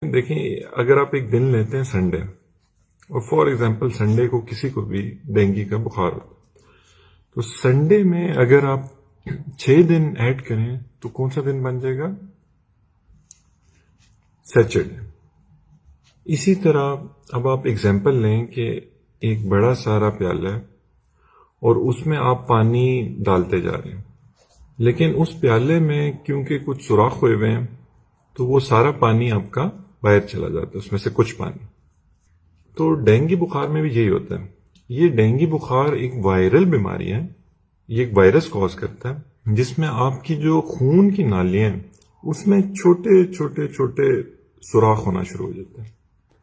دیکھیں، اگر آپ ایک دن لیتے ہیں سنڈے، اور فار ایگزامپل سنڈے کو کسی کو بھی ڈینگی کا بخار ہوتا ہے، تو سنڈے میں اگر آپ 6 دن ایڈ کریں تو کون سا دن بن جائے گا؟ سیچرڈے۔ اسی طرح اب آپ ایگزامپل لیں کہ ایک بڑا سارا پیالہ ہے اور اس میں آپ پانی ڈالتے جا رہے ہیں، لیکن اس پیالے میں کیونکہ کچھ سوراخ ہوئے ہوئے ہیں تو وہ سارا پانی آپ کا باہر چلا جاتا ہے، اس میں سے کچھ پانی۔ تو ڈینگی بخار میں بھی یہی ہوتا ہے۔ یہ ڈینگی بخار ایک وائرل بیماری ہے، یہ ایک وائرس کاز کرتا ہے جس میں آپ کی جو خون کی نالیاں ہیں اس میں چھوٹے چھوٹے چھوٹے سوراخ ہونا شروع ہو جاتے ہیں۔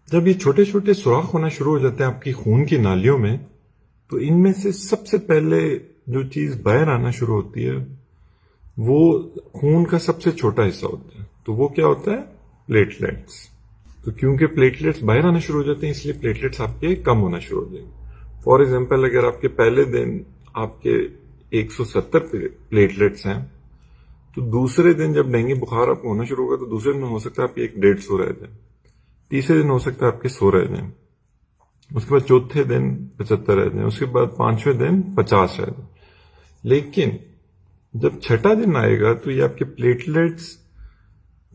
جب یہ چھوٹے چھوٹے سوراخ ہونا شروع ہو جاتے ہیں آپ کی خون کی نالیوں میں، تو ان میں سے سب سے پہلے جو چیز باہر آنا شروع ہوتی ہے وہ خون کا سب سے چھوٹا حصہ ہوتا ہے، تو وہ کیا ہوتا ہے؟ پلیٹلیٹس۔ تو کیونکہ پلیٹلیٹس باہر آنا شروع ہو جاتے ہیں اس لیے پلیٹلیٹس آپ کے کم ہونا شروع ہو جائیں گے۔ فار ایگزامپل اگر آپ کے پہلے دن آپ کے 170 پلیٹلیٹس ہیں تو دوسرے دن جب ڈینگی بخار آپ کو ہونا شروع ہوگا تو دوسرے دن ہو سکتا ہے آپ کے 150 رہ جائیں، تیسرے دن ہو سکتا ہے آپ کے 100 رہ جائیں، اس کے بعد چوتھے دن 75 رہ جائیں، اس کے بعد 5ویں دن 50 رہ جائیں۔ لیکن جب چھٹا دن آئے گا تو یہ آپ کے پلیٹلیٹس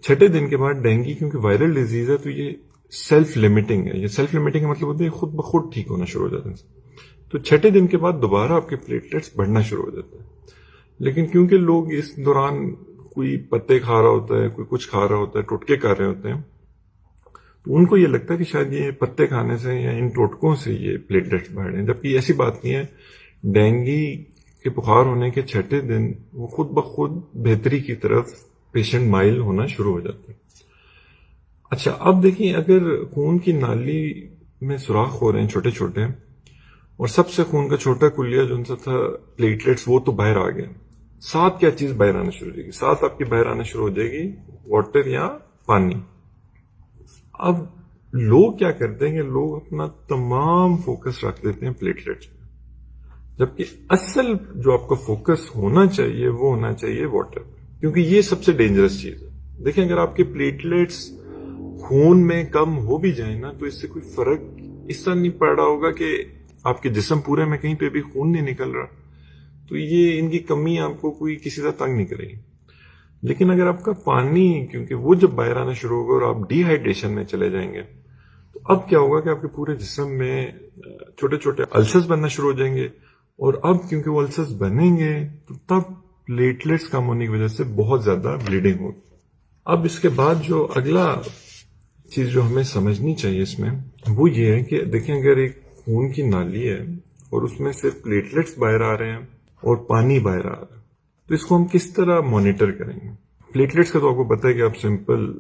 چھٹے دن کے بعد، ڈینگی کیونکہ وائرل ڈیزیز ہے تو یہ سیلف لمیٹنگ ہے۔ یہ سیلف لمیٹنگ کا مطلب ہوتا ہے خود بخود ٹھیک ہونا شروع ہو جاتا ہے۔ تو چھٹے دن کے بعد دوبارہ آپ کے پلیٹلیٹس بڑھنا شروع ہو جاتا ہے، لیکن کیونکہ لوگ اس دوران کوئی پتے کھا رہا ہوتا ہے، کوئی کچھ کھا رہا ہوتا ہے، ٹوٹکے کھا رہے ہوتے ہیں، تو ان کو یہ لگتا ہے کہ شاید یہ پتے کھانے سے یا ان ٹوٹکوں سے یہ پلیٹلیٹس بڑھ رہے ہیں، جبکہ ایسی بات نہیں ہے۔ ڈینگی کے بخار ہونے کے چھٹے دن وہ خود بخود بہتری کی طرف پیشنٹ مائل ہونا شروع ہو جاتا ہے۔ اچھا، اب دیکھیں اگر خون کی نالی میں سوراخ ہو رہے ہیں چھوٹے چھوٹے، اور سب سے خون کا چھوٹا کلیہ جو ان سے تھا پلیٹلیٹس، وہ تو باہر آ گیا، ساتھ کیا چیز باہر آنا شروع ہو جائے گی؟ ساتھ آپ کی باہر آنا شروع ہو جائے گی واٹر یا پانی۔ اب لوگ کیا کرتے ہیں کہ لوگ اپنا تمام فوکس رکھ دیتے ہیں پلیٹلیٹس پہ، جبکہ اصل جو آپ کا فوکس ہونا چاہیے وہ ہونا چاہیے واٹر پہ، کیونکہ یہ سب سے ڈینجرس چیز ہے۔ دیکھیں اگر آپ کے پلیٹلیٹس خون میں کم ہو بھی جائیں نا تو اس سے کوئی فرق اس طرح نہیں پڑ رہا ہوگا کہ آپ کے جسم پورے میں کہیں پہ بھی خون نہیں نکل رہا، تو یہ ان کی کمی آپ کو کوئی کسی طرح تنگ نہیں کرے گی۔ لیکن اگر آپ کا پانی، کیونکہ وہ جب باہر آنا شروع ہوگا اور آپ ڈی ہائیڈریشن میں چلے جائیں گے، تو اب کیا ہوگا کہ آپ کے پورے جسم میں چھوٹے چھوٹے السرز بننا شروع ہو جائیں گے، اور اب کیونکہ وہ السرز بنیں گے تو تب پلیٹلیٹس کم ہونے کی وجہ سے بہت زیادہ بلیڈنگ ہوگی۔ اب اس کے بعد جو اگلا چیز جو ہمیں سمجھنی چاہیے اس میں وہ یہ ہے کہ دیکھیں اگر ایک خون کی نالی ہے اور اس میں سے پلیٹلیٹس باہر آ رہے ہیں اور پانی باہر آ رہا ہے، تو اس کو ہم کس طرح مانیٹر کریں گے؟ پلیٹلیٹس کا تو آپ کو پتہ ہے کہ آپ سمپل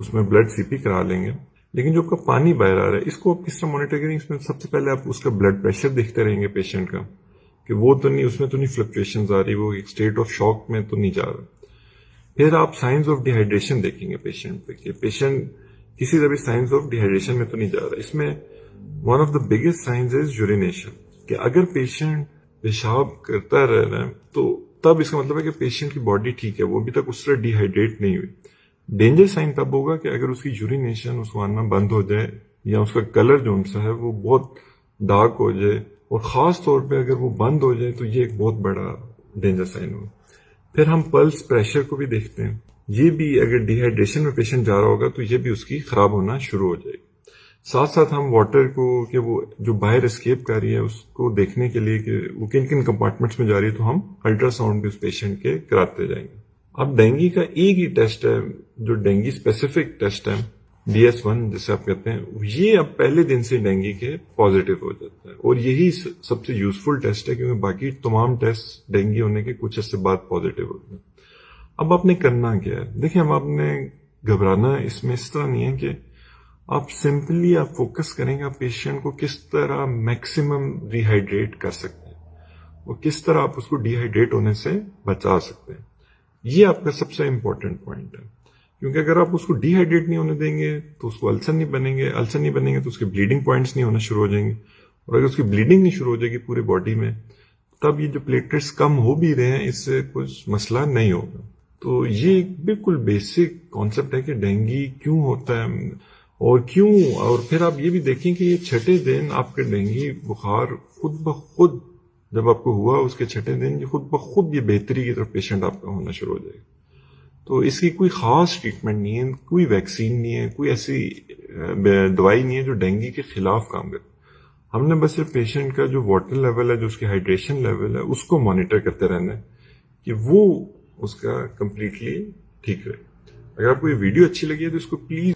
اس میں بلڈ سی پی کرا لیں گے، لیکن جو آپ کا پانی باہر آ رہا ہے اس کو آپ کس طرح مانیٹر کریں گے؟ اس میں سب سے پہلے آپ اس کا بلڈ پریشر دیکھتے رہیں گے پیشنٹ کا، کہ وہ تو نہیں، اس میں تو نہیں فلکچویشنز آ رہی، وہ ایک اسٹیٹ آف شاک میں تو نہیں جا رہا۔ پھر آپ سائنز آف ڈی ہائیڈریشن دیکھیں گے پیشنٹ پہ، کہ پیشنٹ کسی طرح بھی سائنز آف ڈی ہائیڈریشن میں تو نہیں جا رہا۔ اس میں one of the biggest signs is urination, کہ اگر پیشنٹ پیشاب کرتا رہ رہا ہے تو تب اس کا مطلب ہے کہ پیشنٹ کی باڈی ٹھیک ہے، وہ ابھی تک اس طرح ڈی ہائیڈریٹ نہیں ہوئی۔ ڈینجر سائن تب ہوگا کہ اگر اس کی یورینیشن اس کو آنا بند ہو جائے، یا اس کا کلر جو ان سا ہے وہ بہت ڈارک ہو جائے، اور خاص طور پہ اگر وہ بند ہو جائے تو یہ ایک بہت بڑا ڈینجر سائن ہوگا۔ پھر ہم پلس پریشر کو بھی دیکھتے ہیں، یہ بھی اگر ڈی ہائیڈریشن میں پیشنٹ جا رہا ہوگا تو یہ بھی اس کی خراب ہونا شروع ہو جائے گی۔ ساتھ ساتھ ہم واٹر کو، کہ وہ جو باہر اسکیپ کر رہی ہے اس کو دیکھنے کے لیے کہ وہ کن کن کمپارٹمنٹس میں جا رہی ہے، تو ہم الٹرا ساؤنڈ بھی اس پیشنٹ کے کراتے جائیں گے۔ اب ڈینگی کا ایک ہی ٹیسٹ ہے جو ڈینگی اسپیسیفک ٹیسٹ ہے، DS1 جسے آپ کہتے ہیں، یہ اب پہلے دن سے ڈینگی کے پازیٹیو ہو جاتا ہے، اور یہی سب سے یوزفل ٹیسٹ ہے، کیونکہ باقی تمام ٹیسٹ ڈینگی ہونے کے کچھ عرصے بعد پازیٹیو ہوتے ہیں۔ اب آپ نے کرنا کیا ہے؟ دیکھیں اب آپ نے گھبرانا اس میں اس طرح نہیں ہے کہ آپ سمپلی آپ فوکس کریں گے آپ پیشنٹ کو کس طرح میکسیمم ری ہائیڈریٹ کر سکتے ہیں، اور کس طرح آپ اس کو ڈی ہائیڈریٹ ہونے سے بچا سکتے ہیں۔ یہ آپ کا سب سے امپورٹنٹ پوائنٹ ہے، کیونکہ اگر آپ اس کو ڈی ہائیڈریٹ نہیں ہونے دیں گے تو اس کو السر نہیں بنیں گے، السر نہیں بنیں گے تو اس کے بلیڈنگ پوائنٹس نہیں ہونا شروع ہو جائیں گے، اور اگر اس کی بلیڈنگ نہیں شروع ہو جائے گی پوری باڈی میں، تب یہ جو پلیٹلیٹس کم ہو بھی رہے ہیں اس سے کچھ مسئلہ نہیں ہوگا۔ تو یہ ایک بالکل بیسک کانسیپٹ ہے کہ ڈینگی کیوں ہوتا ہے اور کیوں. اور پھر آپ یہ بھی دیکھیں کہ یہ چھٹے دن آپ کا ڈینگی بخار خود بخود جب آپ کو ہوا اس کے چھٹے دن یہ خود بخود یہ بہتری کی طرف پیشنٹ آپ کا ہونا شروع ہو جائے گا. تو اس کی کوئی خاص ٹریٹمنٹ نہیں ہے, کوئی ویکسین نہیں ہے, کوئی ایسی دوائی نہیں ہے جو ڈینگی کے خلاف کام کرے. ہم نے بس صرف پیشنٹ کا جو واٹر لیول ہے, جو اس کی ہائیڈریشن لیول ہے, اس کو مانیٹر کرتے رہنا ہے کہ وہ اس کا کمپلیٹلی ٹھیک رہے. اگر آپ کو یہ ویڈیو اچھی لگی ہے تو اس کو پلیز